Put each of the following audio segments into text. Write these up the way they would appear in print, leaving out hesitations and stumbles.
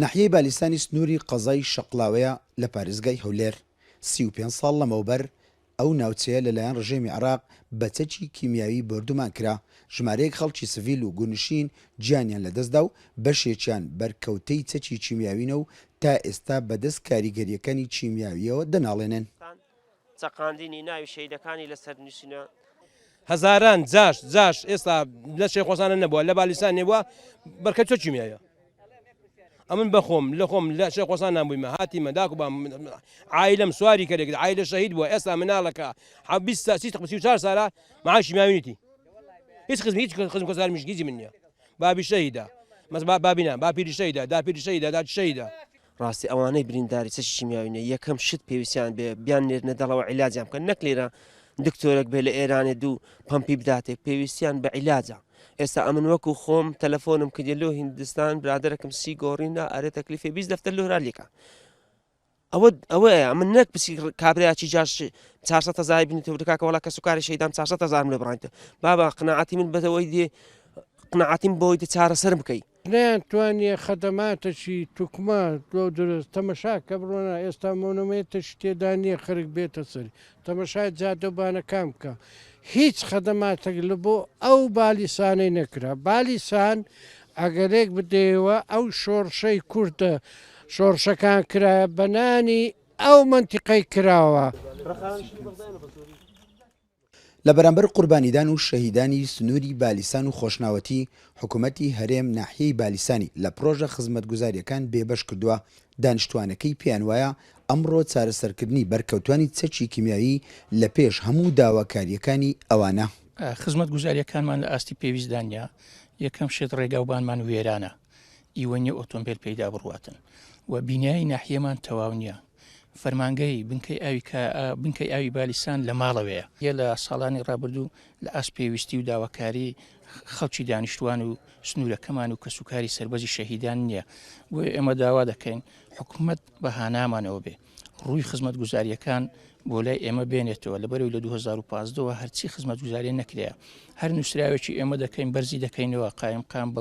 ناحیەی بالیسانی سنووری قەزای شەقلاوەیە لە پارێزگای هەولێر 35 ساڵ لەمەوبەر ئەو ناوچەیە لەلایەن ڕژێمی عێراق بە چەکی کیمیاوی بردومان کرا. ژمارەیەک خەڵکی سڤیل و گونشین گیانیان لەدەستدا و بەشێکیان بەرکەوتەی چەکی کیمیاوینە و تا ئێستا بەدەست کاریگەریەکانی کیمیاویەوە دەناڵێنن. چەقاندنی ناوی شەیدەکانی لەسەر نووسینە هەزاران جاش ئێستا لە شێخۆسانە نەبووە لە بالیسان نێبووە بەرکە چۆ کیمیایە. ئەمن بەخۆم لە خۆم لە شێخۆسان نبوویمە هاتیمە داکو بە عایلەم سواری کەرێک عایلە شەهید بووە ئێستا مناڵەکە 24 ساڵە معاشی ماوینێتی هیچ خزم کۆزار مشگیزی من نییە بابی شەهیدە بابینە باپیری شەهیدە داپیری شەهیدە داچ شەهیدە. ڕاستی ئەوانەی برینداری چەکی کیمیاوینە یەکەم شت پێویستیان بێ بیان نێرنە دەڵەوە عیلاجیان بکەن نەک لێرە دکتۆرێک بێ لە ئێرانێ دوو پەمپی بداتێک پێویستیان بە عیلاجە. ئێستا ئەمن وەکو خۆم تەلەفۆنم کردێ لۆ هیندستان برادەرەکەم سی گۆڕیندا ئەرێ تەکلیفێ 20 دەفتەر لۆرالیەکە ئەوەیە من نەک پسی کابراایکی جاش 400,000 بنیتەوەکە وڵا کە سوکاری شەیدان 400,000 لە بڕانتە بابا قناعەتی من بەتەوەی دێ قناعەتیم بۆی دە چارەسەر بکەی نەیانتوانێ خەدەماتەشی توکمە دۆ درست تەمەشا کە بڕۆنە ئێستا مۆنومێتە شتێدا نییە خەرک بێتە سەر تەمەشای جادەبانەکان بکە هیچ خەدەماتێک لە بۆ ئەو بالیسانەی نەکرا. بالیسان ئەگەرێک بدەیەوە ئەو شۆڕشەی کوردە شۆڕشەکان کرایە بەنانی ئەو منتیقەی کراوە. لە بەرامبەر قوربانیدان و شەهیدانی سنووری بالیسان و خۆشناوەتی حکوومەتی هەرێم ناحیەی بالیسانی لە پرۆژە خزمەتگوزاریەکان بێبەش کردووە. دانیشتوانەکەی پێیان وایە ئەمڕۆ چارەسەرکردنی بەرکەوتوانی چەکی کیمیایی لە پێش هەموو داواکاریەکانی ئەوانە. خزمەتگوزاریەکانمان لە ئاستی پێویستدانیا یەکەم شێت ڕێگاوبانمان وێرانە ئیوەنیە ئۆتۆمبیل پەیدا بڕواتن و بینایی ناحیەمان تەواو نییە. فەرمانگەی بنکەی ئاوی بالیسان لە ماڵەوەیە یە لە ساڵانی ڕابردوو لە ئاست پێویستی و داواکاری خەڵکی دانیشتوان و سنوورەکەمان و کەسوکاری سەربەزی شەهیدان نییە و ئێمە داوا دەکەین حکوومەت بەهانامانەوە بێ ڕووی خزمەت گوزاریەکان بۆ لای ئێمە بێنێتەوە لەبەرەوەی لە 2015 هەرچی خزمەت گوزاریە نەکرێ هەر نووسراوێکی ئێمە دەکەین بەرزی دەکەینەوە قایمقام بە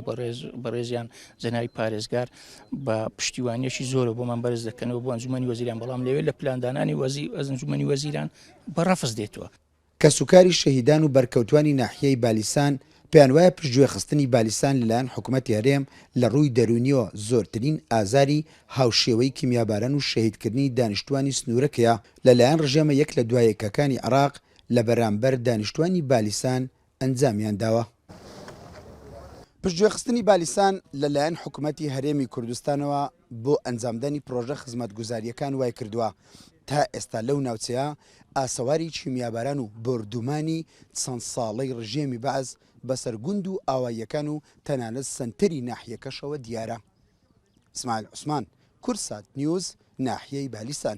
بەڕێزیان زەناوی پارێزگار بە پشتیوانیەکی زۆرە بۆمان بەرز دەکەنەوە بۆ ئەنجومەنی وەزیران بەڵام لەوێ لە پلاندانانی ئەنجومەنی وەزیران بەڕەفز دێتەوە. کەسوکاری شەهیدان و بەرکەوتوانی ناحیەی بالیسان پێیان وایە پشتگوێ خستنی بالیسان لەلایەن حکوومەتی هەرێم لە ڕووی دەرونیەوە زۆرترین ئازاری هاوشێوەی کیمیاباران و شەهیدکردنی دانیشتوانی سنوورەکەیە لەلایەن ڕژێمە یەک لە دوای یەکەکانی عێراق لە بەرامبەر دانیشتوانی بالیسان ئەنجامیان داوە. پشتگوێخستنی بالیسان لەلایەن حکوومەتی هەرێمی کوردستانەوە بۆ ئەنجامدانی پرۆژە خزمەتگوزاریەکان وای کردووە. تا ئێستا لەو ناوچەیە ئاسەواری کیمیاباران و بردومانی چەند ساڵەی ڕژێمی بەعز بەسەر گوند و ئاواییەکان و تەنانەت سنتەری ناحیەکەشەوە دیارە. ئیسماعیل عوسمان، کورسات نیوز، ناحیەی بالیسان.